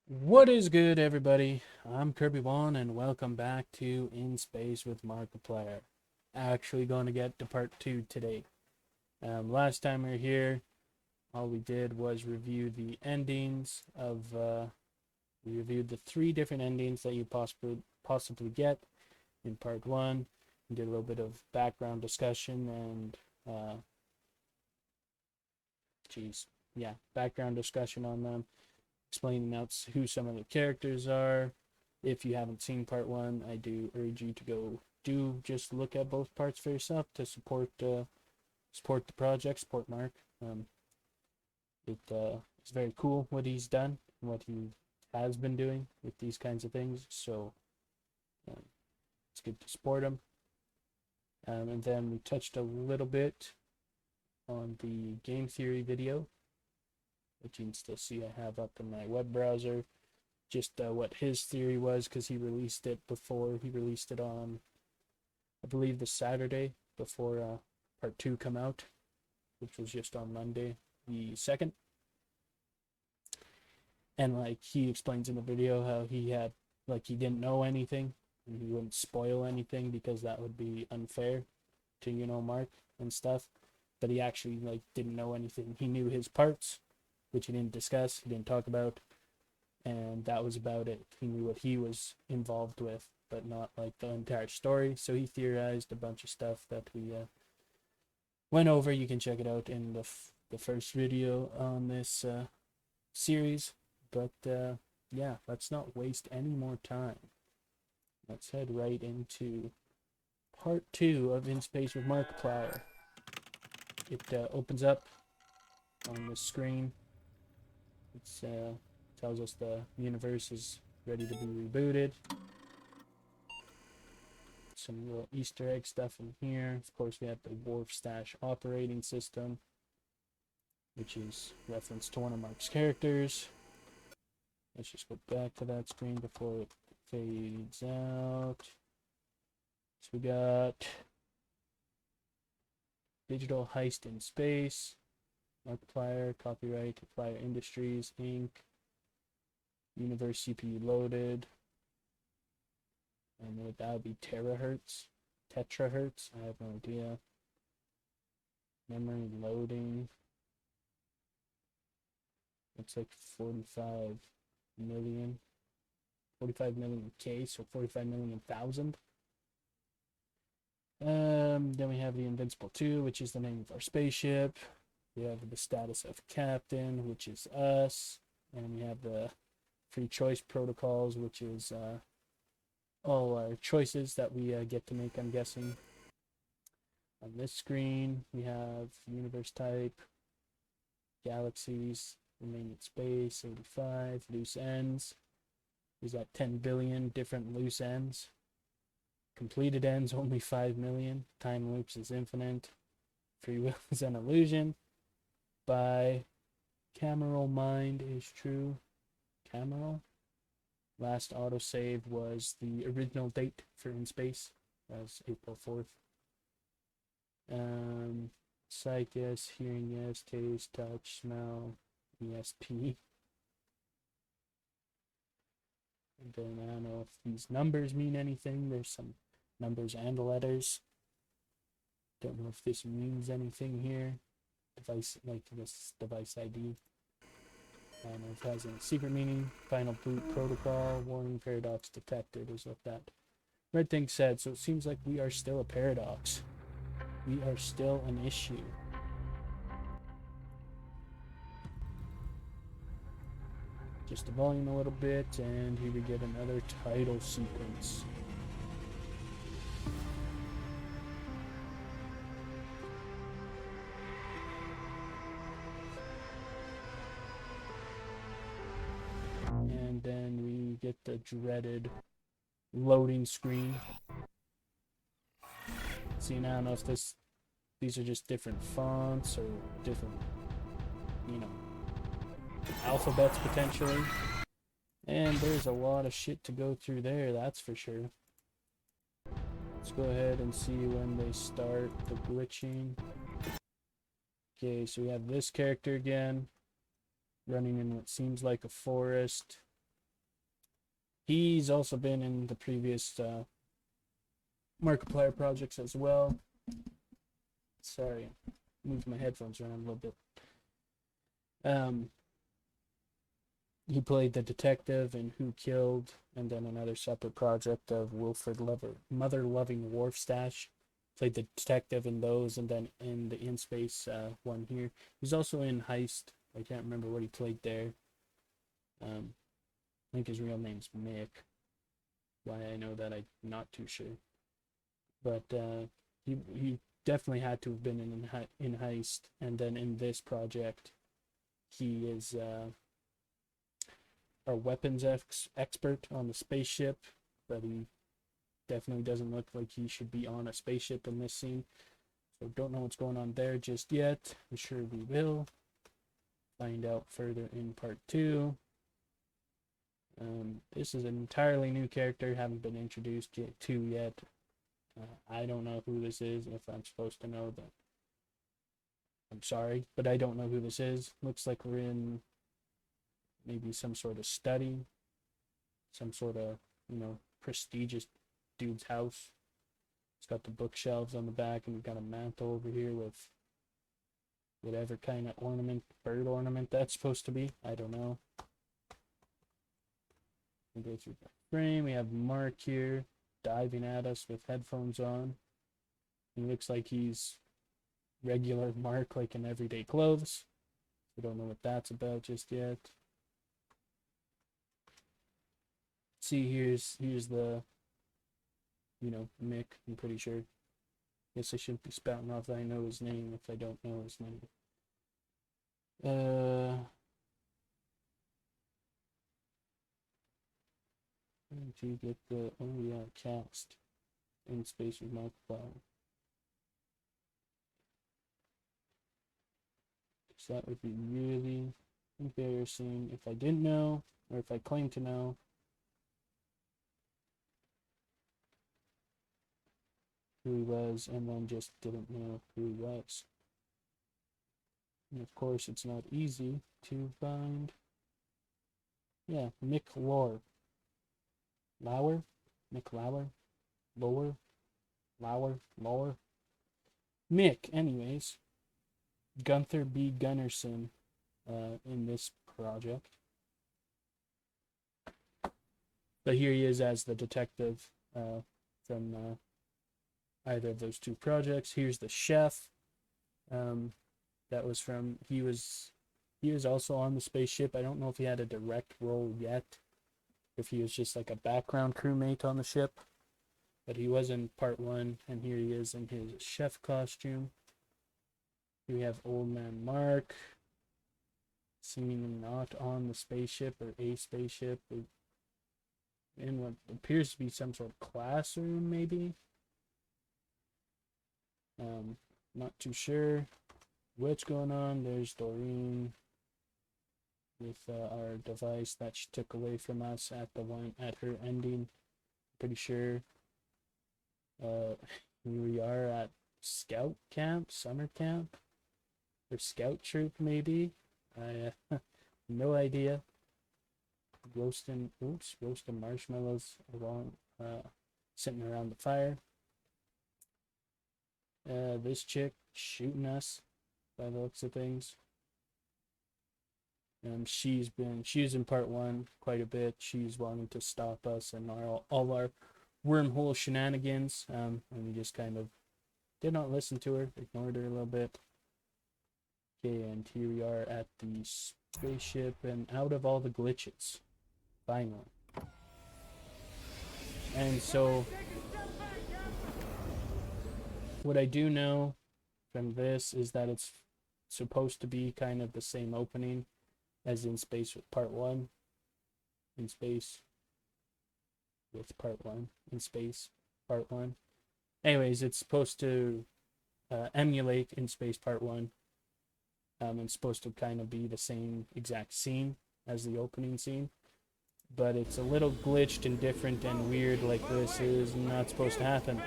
What is good, everybody? I'm Kirby1, and welcome back to In Space with Markiplier. Actually, going to get to part 2 today. Last time we were here, all we did was review the endings of. We reviewed the 3 different endings that you possibly get in part 1. We did a little bit of background discussion and, background discussion on them, explaining out who some of the characters are. If you haven't seen part 1, I do urge you to go just look at both parts for yourself to support the project, support Mark. It's very cool what he's done and what he has been doing with these kinds of things. So um, it's good to support him. And then we touched a little bit on the game theory video, which you can still see I have up in my web browser. Just what his theory was, because he released it on, I believe, the Saturday before part 2 come out, which was just on Monday the 2nd. And like he explains in the video how he didn't know anything and he wouldn't spoil anything because that would be unfair to Mark and stuff. But he actually didn't know anything. He knew his parts, which he didn't discuss, he didn't talk about, and that was about it. He knew what he was involved with, but not the entire story. So he theorized a bunch of stuff that we went over. You can check it out in the first video on this series. But yeah, let's not waste any more time. Let's head right into part 2 of In Space with Markiplier. It opens up on the screen. It tells us the universe is ready to be rebooted. Some little Easter egg stuff in here. Of course, we have the Wharf Stash operating system, which is reference to one of Mark's characters. Let's just go back to that screen before it fades out. So we got Digital Heist in Space, Markiplier, copyright Markiplier Industries, Inc., Universe CPU loaded, and that would be terahertz, tetrahertz, I have no idea. Memory loading. It's like 45 million K, so 45 million thousand. Then we have the Invincible 2, which is the name of our spaceship. We have the status of captain, which is us. And we have the free choice protocols, which is all our choices that we get to make, I'm guessing. On this screen, we have universe type, galaxies, remaining space, 85, loose ends. There's that 10 billion different loose ends. Completed ends, only 5 million. Time loops is infinite. Free will is an illusion. By Cameral Mind is true. Cameral. Last autosave was the original date for In Space. That was April 4th. Sight, yes. Hearing, yes. Taste, touch, smell, ESP. And then I don't know if these numbers mean anything. There's some numbers and letters. Don't know if this means anything here. Device, this device ID. I don't know if it has any secret meaning. Final boot protocol. Warning paradox detected is what that red thing said. So it seems like we are still a paradox. We are still an issue. Just the volume a little bit, and here we get another title sequence. And then we get the dreaded loading screen. See, now I don't know if these are just different fonts or different, alphabets potentially. And there's a lot of shit to go through there, that's for sure. Let's go ahead and see when they start the glitching. Okay, so we have this character again, running in what seems like a forest. He's also been in the previous Markiplier projects as well. Sorry, moved my headphones around a little bit. He played the detective in Who Killed, and then another separate project of Wilfred Mother Loving Wharfstache. Played the detective in those, and then in the In Space one here. He's also in Heist. I can't remember what he played there. I think his real name's Mick. Why I know that, I'm not too sure. But he definitely had to have been in Heist, and then in this project, he is our weapons expert on the spaceship, but he definitely doesn't look like he should be on a spaceship in this scene. So don't know what's going on there just yet. I'm sure we will find out further in part 2. This is an entirely new character, haven't been introduced to yet. I don't know who this is. If I'm supposed to know, that I'm sorry, but I don't know who this is. Looks like we're in maybe some sort of study, some sort of, prestigious dude's house. It's got the bookshelves on the back, and we've got a mantle over here with whatever kind of ornament, bird ornament that's supposed to be. I don't know. We go through the frame. We have Mark here diving at us with headphones on. He looks like he's regular Mark, like in everyday clothes. We don't know what that's about just yet. See, here's the, Mick, I'm pretty sure. Guess I shouldn't be spouting off that I know his name if I don't know his name. Where did you get the, cast In Space With Markiplier? So that would be really embarrassing if I didn't know, or if I claimed to know. Who he was, and then just didn't know who he was. And of course, it's not easy to find. Yeah, Mick Lauer. Mick Lauer. Mick, anyways. Gunther B. Gunnarsson in this project. But here he is as the detective from either of those two projects. Here's the chef. That was from, he was also on the spaceship. I don't know if he had a direct role yet, if he was just like a background crewmate on the ship, but he was in part 1, and here he is in his chef costume. Here we have Old Man Mark, seemingly not on the spaceship or a spaceship, in what appears to be some sort of classroom, maybe. Not too sure what's going on. There's Doreen with our device that she took away from us at her ending. Pretty sure we are at scout camp, summer camp, or scout troop maybe. I no idea. Roasting marshmallows along, sitting around the fire. This chick shooting us by the looks of things. She was in part 1 quite a bit. She's wanting to stop us and all our wormhole shenanigans. And we just kind of did not listen to her, ignored her a little bit. Okay, and here we are at the spaceship and out of all the glitches. Finally. And so, what I do know from this is that it's supposed to be kind of the same opening as In Space with part 1. In Space with part 1. In Space part 1. Anyways, it's supposed to emulate In Space part 1. It's supposed to kind of be the same exact scene as the opening scene. But it's a little glitched and different and weird, like this is not supposed to happen.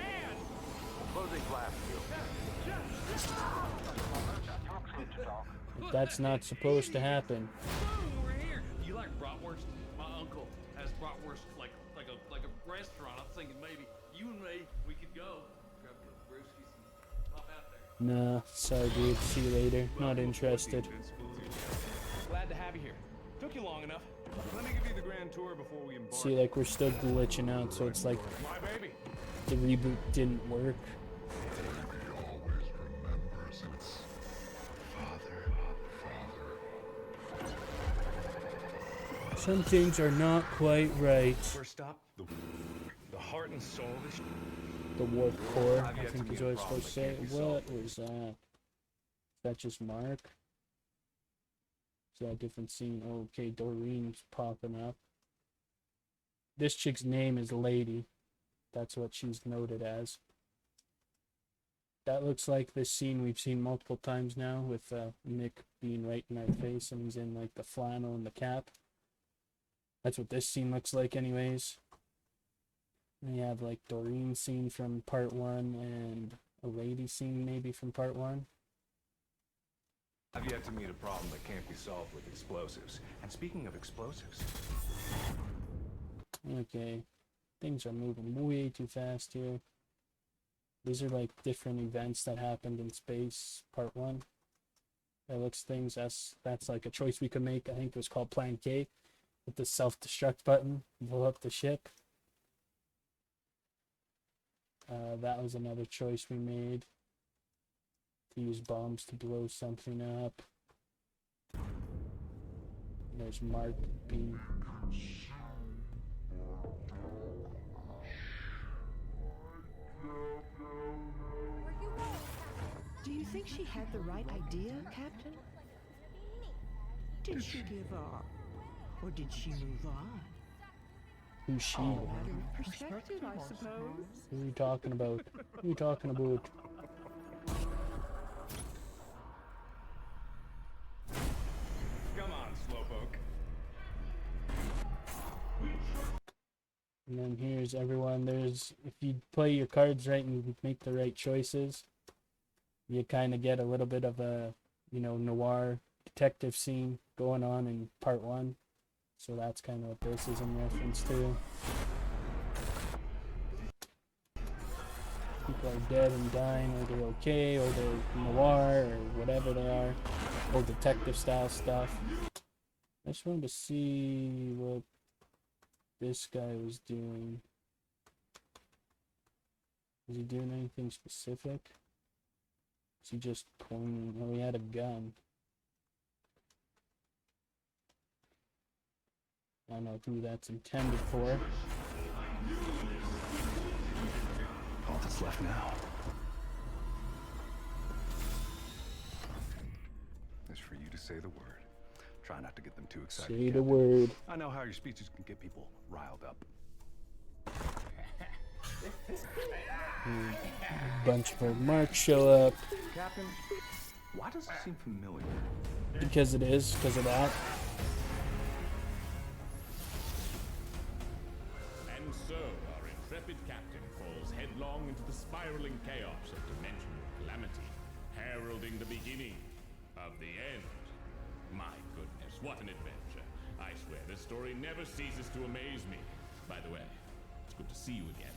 That's not supposed to happen. We're here. You like bratwurst? My uncle has bratwurst like a restaurant. I'm thinking maybe you and me, we could go grab a brewskis and pop out there. Nah, sorry dude, see you later. Not interested. Glad to have you here. Took you long enough. Let me give you the grand tour before we embark. See, like, we're still glitching out, so it's like My baby. the reboot didn't work. Always remembers its father. Some things are not quite right. First stop, the heart and soul of this. The warp core, I think is what it's supposed to say. What was that? Is that just Mark? Is that a different scene? Okay, Doreen's popping up. This chick's name is Lady. That's what she's noted as. That looks like this scene we've seen multiple times now with Nick being right in our face and he's in like the flannel and the cap. That's what this scene looks like anyways. We have like Doreen scene from part 1 and a lady scene maybe from part 1. I've yet to meet a problem that can't be solved with explosives. And speaking of explosives... Okay. Things are moving way too fast here. These are like different events that happened in space, part 1. That looks things, that's like a choice we could make. I think it was called Plan K. With the self-destruct button, blow up the ship. That was another choice we made. To use bombs to blow something up. There's Mark being... Do you think she had the right idea, Captain? Did she give up? Or did she move on? Who's she? Matter of perspective, I suppose. Who are you talking about? Who are you talking about? Come on, Slowpoke. And then here's everyone. There's, if you play your cards right and you make the right choices, you kind of get a little bit of a, you know, noir detective scene going on in part 1. So that's kind of what this is in reference to. People are dead and dying, or they're okay, or they're noir, or whatever they are. Or detective style stuff. I just wanted to see what this guy was doing. Was he doing anything specific? Was he just pointing? Oh, he had a gun. I don't know who that's intended for. All that's left now is for you to say the word. Try not to get them too excited. Say the Captain. word. I know how your speeches can get people riled up. Bunch of marks show up. Captain, why does it seem familiar? Because it is, because of that. And so, our intrepid captain falls headlong into the spiraling chaos of dimensional calamity, heralding the beginning of the end. My goodness, what an adventure. I swear, this story never ceases to amaze me. By the way, it's good to see you again.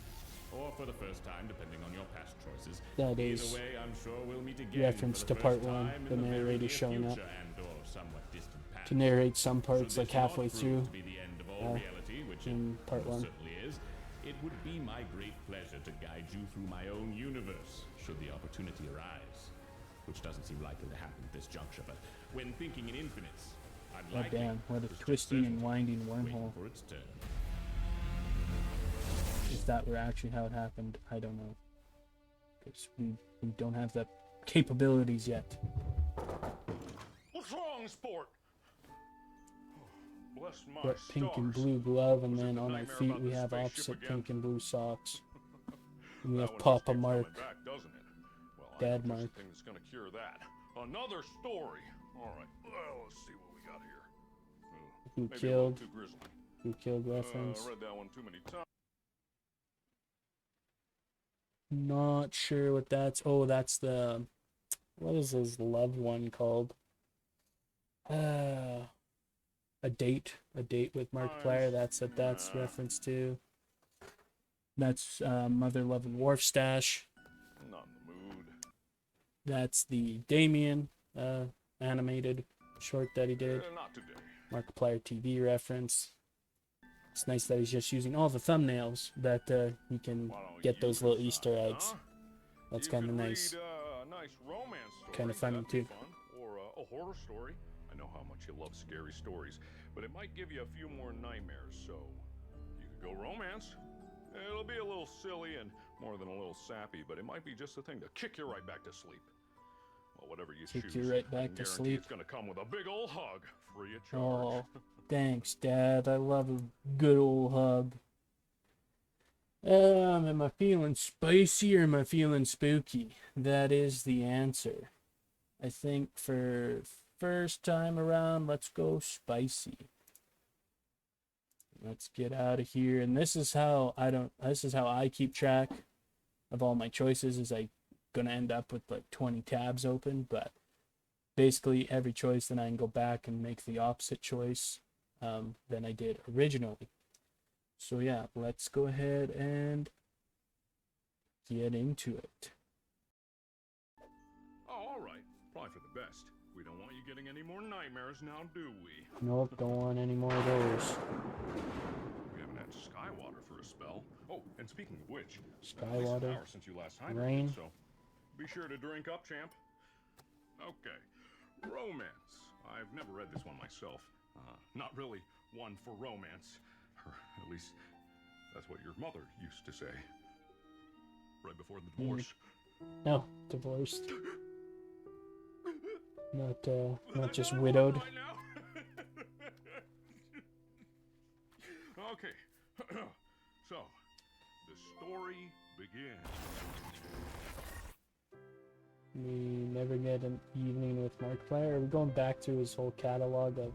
Or for the first time, depending on your past choices. That is Either way, I'm sure we'll meet again reference for the to part first 1, time the in very narrator near showing up future and/or somewhat distant past. to narrate some parts Should like this not halfway prove through to be the end of all reality, which in it part 1. certainly is, it would be my great pleasure to guide you through my own universe, should the opportunity arise. Which doesn't seem likely to happen at this juncture, but when thinking in infinites, I'd Oh like damn, what a twisting and winding wormhole. for its turn. If that were actually how it happened, I don't know. Because we don't have the capabilities yet. What's wrong, sport? Bless my Got pink and stars. blue glove, and Was it then the on our nightmare feet about we the have spaceship opposite again? pink and blue socks. And we That have one just Papa keeps Mark. coming back, doesn't it? Well, I Dad know just Mark. a thing that's gonna cure that. Another story. All right. Well, let's see what we got here. Who Maybe a little killed? too grisly. Who killed reference? I read that one too many times. Not sure what that's. Oh, that's the. What is his loved one called? a date with Markiplier. That's what that's reference to. That's Mother Loving Wharf Stash. Not in the mood. That's the Damien animated short that he did. Not today. Markiplier TV reference. It's nice that he's just using all the thumbnails that he can Why don't get you those little decide, Easter eggs. huh? That's You kind of could nice. read, a nice romance story. Kinda funny, That'd be too. Fun. Or a horror story. I know how much you love scary stories, but it might give you a few more nightmares. So you could go romance. It'll be a little silly and more than a little sappy, but it might be just the thing to kick you right back to sleep. Well, whatever you Kick choose, you right I back can to guarantee sleep. It's gonna come with a big old hug, free of Oh, charge. thanks, Dad. I love a good old hug. Am I feeling spicy or am I feeling spooky? That is the answer. I think for first time around, let's go spicy. Let's get out of here. And this is how I keep track of all my choices. Is I gonna end up with like 20 tabs open, but basically every choice, then I can go back and make the opposite choice than I did originally. So yeah, let's go ahead and get into it. Oh, all right. Probably for the best. We don't want you getting any more nightmares now, do we? Nope, don't want any more of those. We haven't had Skywater for a spell. Oh, and speaking of which, it's been at Skywater, least an hour since you last hydrated, rain. so be sure to drink up, champ. Okay, romance. I've never read this one myself. Not really one for romance, or at least that's what your mother used to say. Right before the divorce. No, divorced. Not just widowed. Right now? Okay, so the story begins. We never get an evening with Markiplier. Are we going back through his whole catalog of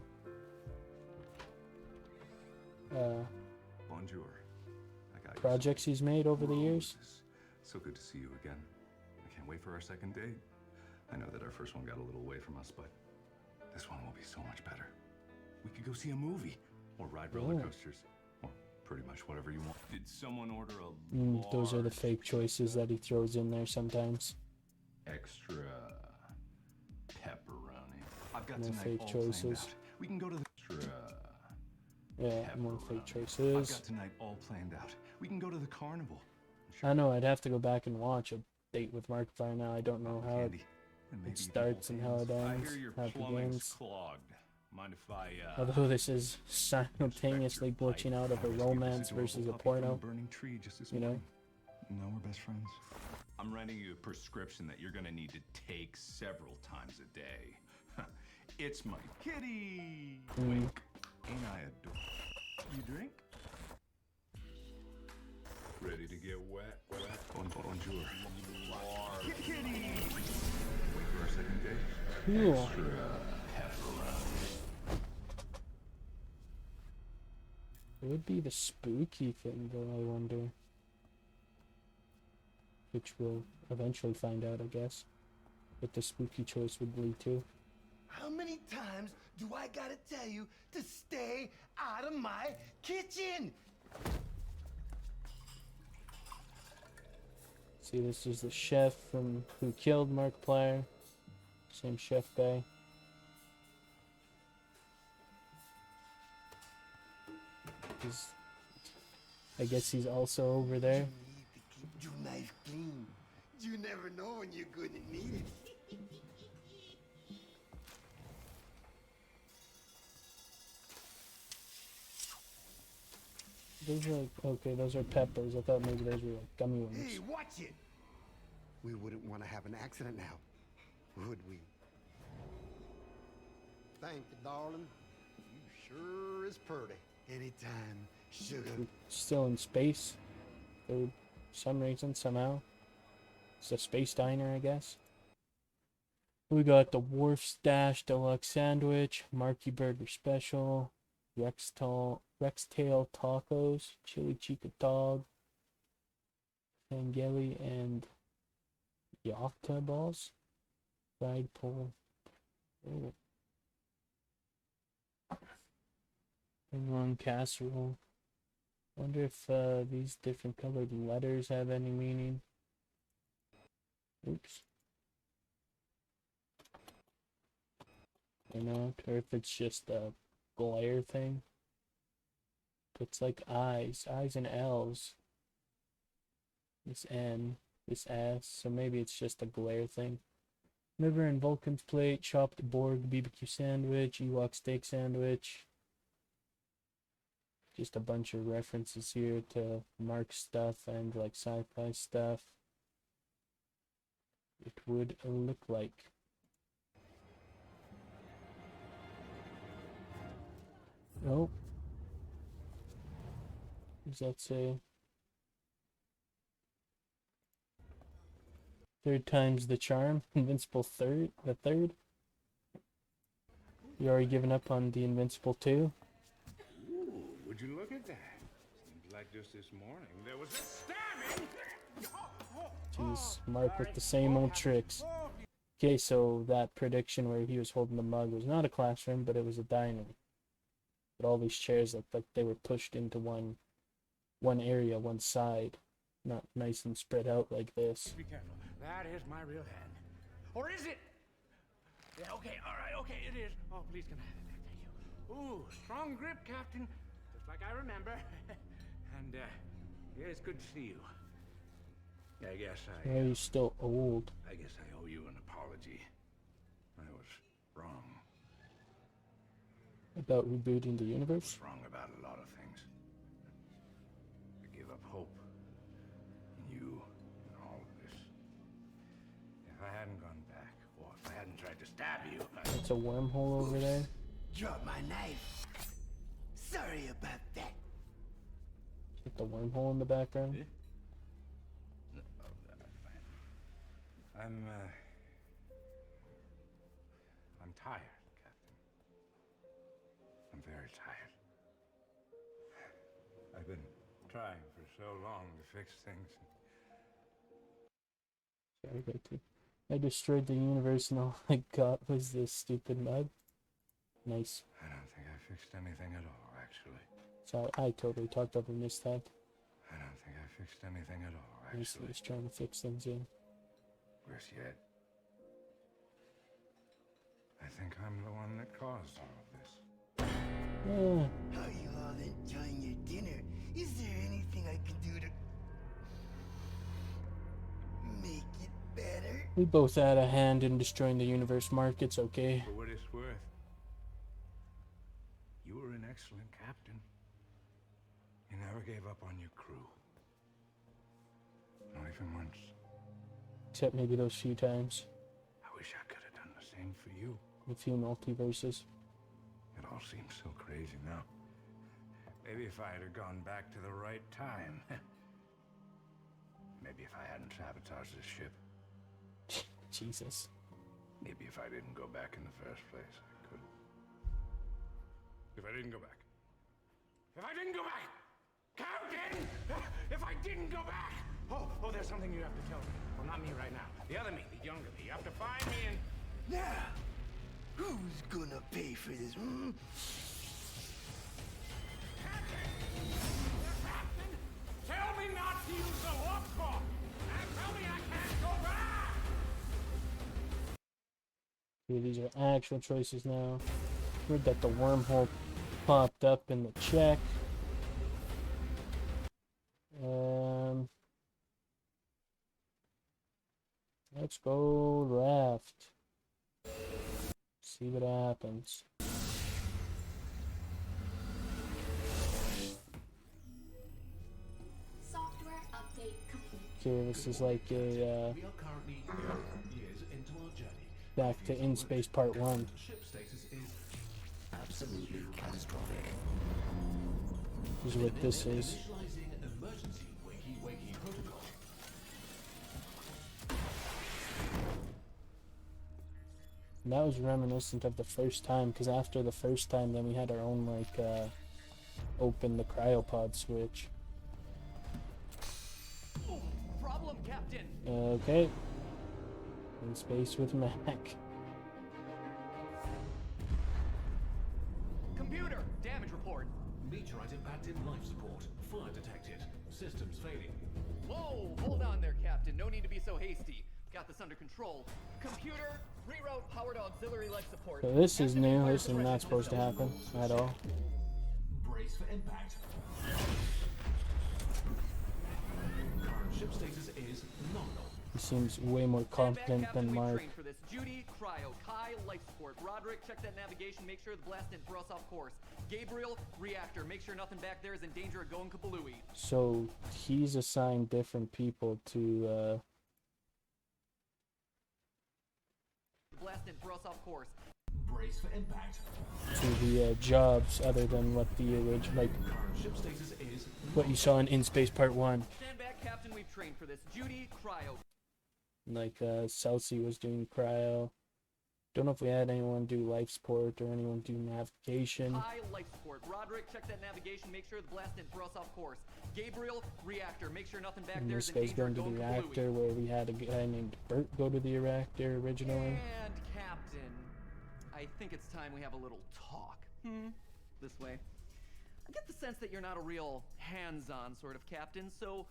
Bonjour. I got you. projects he's made over the years? Roses. So good to see you again. I can't wait for our second date. I know that our first one got a little away from us, but this one will be so much better. We could go see a movie, or ride roller coasters, or pretty much whatever you want. Did someone order a Those are the large fake choices that he throws in there sometimes. extra pepperoni? I've got No tonight fake all choices. planned out. We can go to the extra Yeah, more fake pepperoni. I've choices. got tonight all planned out. We can go to the carnival. I know, I'd have to go back and watch A Date with Markiplier now. I don't know how it Candy. And maybe it you can starts hold and how it hands. I ends, hear your how it plumbing's begins. clogged. Mind if I, Although this is simultaneously glitching out of a romance versus a porno. Burning tree just this you know? morning. Now we're best friends. I'm writing you a prescription that you're gonna need to take several times a day. It's my kitty! Wink. Ain't I adorable? You drink? ready to get wet. Bonjour. Kitty! Wait for our second date. Cool. It would be the spooky thing, though, I wonder. Which we'll eventually find out, I guess. What the spooky choice would lead to. How many times do I gotta tell you to stay out of my kitchen? See, this is the chef from Who Killed Markiplier. Same chef guy. I guess he's also over there. You need to keep your knife clean. You never know when you're gonna need it. Those are like, okay, those are peppers. I thought maybe those were like gummy Hey, worms. watch it! We wouldn't want to have an accident now, would we? Thank you, darling. You sure is pretty. Anytime, sugar. Still in space. For some reason, somehow. It's a space diner, I guess. We got the Wharf Stash Deluxe Sandwich, Marky Burger Special, Rex Tail Tacos, Chili Chica Dog, Fangeli, and Yachta Balls, Fried Pole. Oh. One casserole. Wonder if these different colored letters have any meaning. Oops. You know, or if it's just a glare thing. It's like I's and L's. This N, this S, so maybe it's just a glare thing. Liver and Vulcan's plate, chopped Borg BBQ sandwich, Ewok steak sandwich. Just a bunch of references here to Mark stuff and like sci-fi stuff. It would look like. Oh. What does that say? Third time's the charm. Invincible the third. You already given up on the Invincible 2? Ooh, would you look at that? Seems like just this morning there was a stabbing. Jeez, Mark with the same old tricks. Okay, so that prediction where he was holding the mug was not a classroom, but it was a diner. But all these chairs looked like they were pushed into one area, one side. Not nice and spread out like this. Be careful. That is my real hand. Or is it? Yeah, okay, all right, okay, it is. Oh, please come have it. Thank you. Ooh, strong grip, Captain. Just like I remember. And, yeah, it's good to see you. I guess Yeah, he's still old. I guess I owe you an apology. I was wrong. About rebooting the universe? Wrong about a lot of things. I gave up hope in you and all of this. If I hadn't gone back, or if I hadn't tried to stab you, That's a wormhole over there. Drop my knife. Sorry about that. With the wormhole in the background. Yeah. I'm tired, Captain. I'm very tired. I've been trying for so long to fix things. Sorry, go to. I destroyed the universe and all I got was this stupid mug. Nice. I don't think I fixed anything at all, actually. So I totally talked over this time. I don't think I fixed anything at all, I was actually. just trying to fix things in. Worse yet. I think I'm the one that caused all of this. Yeah. Are you all enjoying your dinner? Is there anything I can do to make it better? We both had a hand in destroying the universe, Mark. It's okay. For what it's worth, you were an excellent captain. You never gave up on your crew. Not even once. Except maybe those few times. I wish I could have done the same for you. A few multiverses. It all seems so crazy now. Maybe if I had gone back to the right time. Maybe if I hadn't sabotaged this ship. Jesus. Maybe if I didn't go back in the first place, I could. If I didn't go back. If I didn't go back! Captain! If I didn't go back! Oh, there's something you have to tell me. Well, not me right now. The other me, the younger me. You have to find me and... Now, who's gonna pay for this? Captain! Captain! Tell me not to use the warp core! And tell me I can't go back! Okay, these are actual choices now. Heard that the wormhole popped up in the check. Let's go left. See what happens. Software update complete. Okay, this is like a We are currently 11 years into our journey. back to In Space Part 1. Ship status is absolutely catastrophic. This is what this is. Initializing emergency wakey protocol. And that was reminiscent of the first time, because after the first time, then we had our own, like, open the cryopod switch. Problem, Captain. Okay. In Space with Mac. Computer, damage report. Meteorite impacted life support. Fire detected. Systems failing. Whoa, hold on there, Captain. No need to be so hasty. Got this under control. Computer, reroute power to auxiliary life support. So this is Activate new. fire This is not suppression supposed to system. happen at all. Brace for impact. Current ship status is nominal. He seems way more Stand back, competent Captain. than We've Mark. trained for this. Judy, cryo, Kai, life support. Roderick, check that navigation. Make sure the blast didn't throw us off course. Gabriel, reactor. Make sure nothing back there is in danger of going kablooey. So he's assigned different people to The blast didn't throw us off course. Brace for impact. the jobs other than what the original, like Current ship status is what you saw in Space Part 1. Stand back, Captain. We've trained for this. Judy, cryo. Like Celsi was doing cryo. Don't know if we had anyone do life support or anyone do navigation. High life support. Roderick, check that navigation. Make sure the blast didn't throw us off course. Gabriel, reactor. Make sure nothing back And there this is in guy's danger going of to going the kablooey. reactor where we had a guy named Bert go to the reactor originally. And Captain, I think it's time we have a little talk. This way. I get the sense that you're not a real hands-on sort of captain, so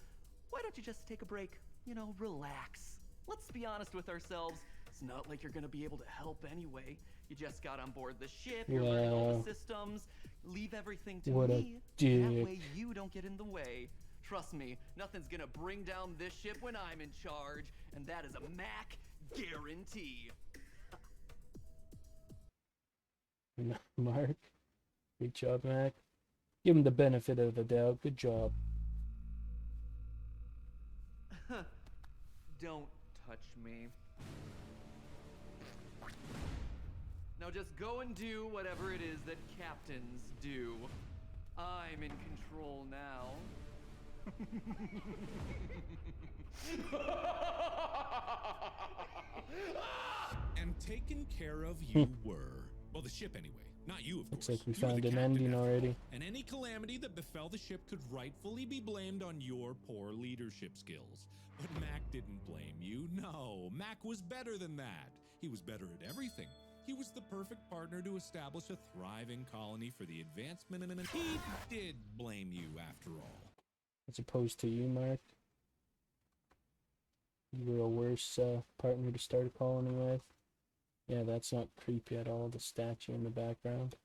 why don't you just take a break? You know, relax. Let's be honest with ourselves. It's not like you're gonna be able to help anyway. You just got on board the ship, you're learning all Well, the systems. Leave everything to what a me. That dick. way you don't get in the way. Trust me, nothing's gonna bring down this ship when I'm in charge, and that is a Mac guarantee. Mark, good job, Mac. Give him the benefit of the doubt. Good job. Don't touch me. Now just go and do whatever it is that captains do. I'm in control now. And taken care of you were. Well, the ship anyway. Not you, of Looks course. like we You were found the an captain, ending after all. already. And any calamity that befell the ship could rightfully be blamed on your poor leadership skills. But Mac didn't blame you. No, Mac was better than that. He was better at everything. He was the perfect partner to establish a thriving colony for the advancement, and he did blame you after all. As opposed to you, Mark. You were a worse partner to start a colony with. Yeah, that's not creepy at all, the statue in the background.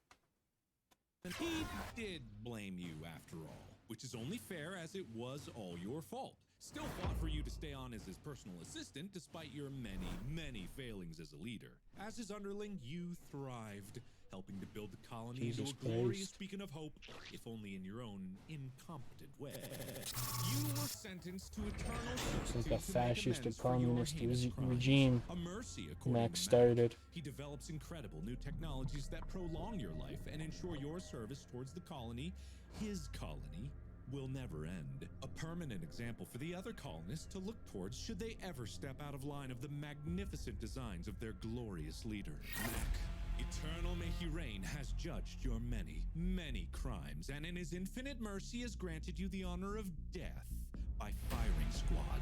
And he did blame you after all, which is only fair as it was all your fault. Still fought for you to stay on as his personal assistant despite your many, many failings as a leader. As his underling, you thrived, helping to build the colony Jesus into a glorious Christ. beacon of hope, if only in your own incompetent way. You were sentenced to eternal It's like servitude a to make fascist or amends for your communist heinous crimes. regime A mercy, according Mac to started. He develops incredible new technologies that prolong your life and ensure your service towards the colony, his colony, will never end. A permanent example for the other colonists to look towards should they ever step out of line of the magnificent designs of their glorious leader. Mac, eternal may he reign, has judged your many, many crimes, and in his infinite mercy has granted you the honor of death by firing squad.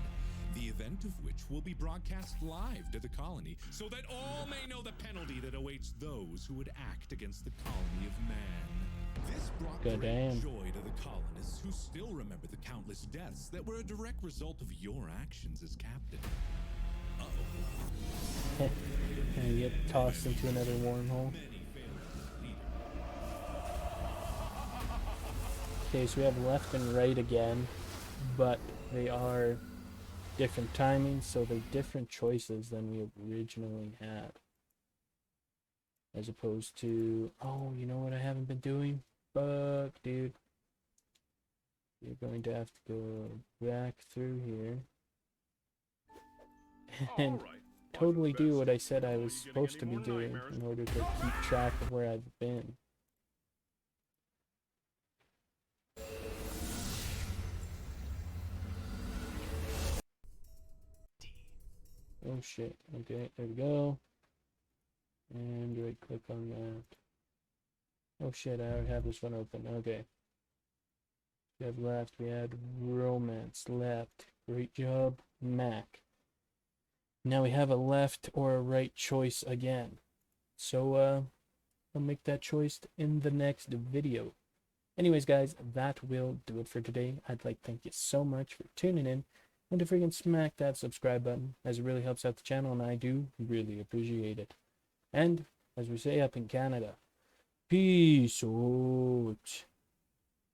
The event of which will be broadcast live to the colony, so that all may know the penalty that awaits those who would act against the colony of man. This brought great Goddamn. joy to the colonists who still remember the countless deaths that were a direct result of your actions as captain. Uh-oh. And you get tossed into another wormhole. Many failures as leader. Okay, so we have left and right again, but they are different timings, so they're different choices than we originally had. As opposed to, oh, you know what I haven't been doing? Fuck, dude. You're going to have to go back through here. And totally do what I said I was supposed to be doing in order to keep track of where I've been. Oh shit. Okay, there we go. And right click on that. Oh shit, I already have this one open. Okay. We have left, we had romance, left. Great job, Mac. Now we have a left or a right choice again. So, I'll make that choice in the next video. Anyways, guys, that will do it for today. I'd like to thank you so much for tuning in, and to freaking smack that subscribe button, as it really helps out the channel, and I do really appreciate it. And, as we say up in Canada, peace out.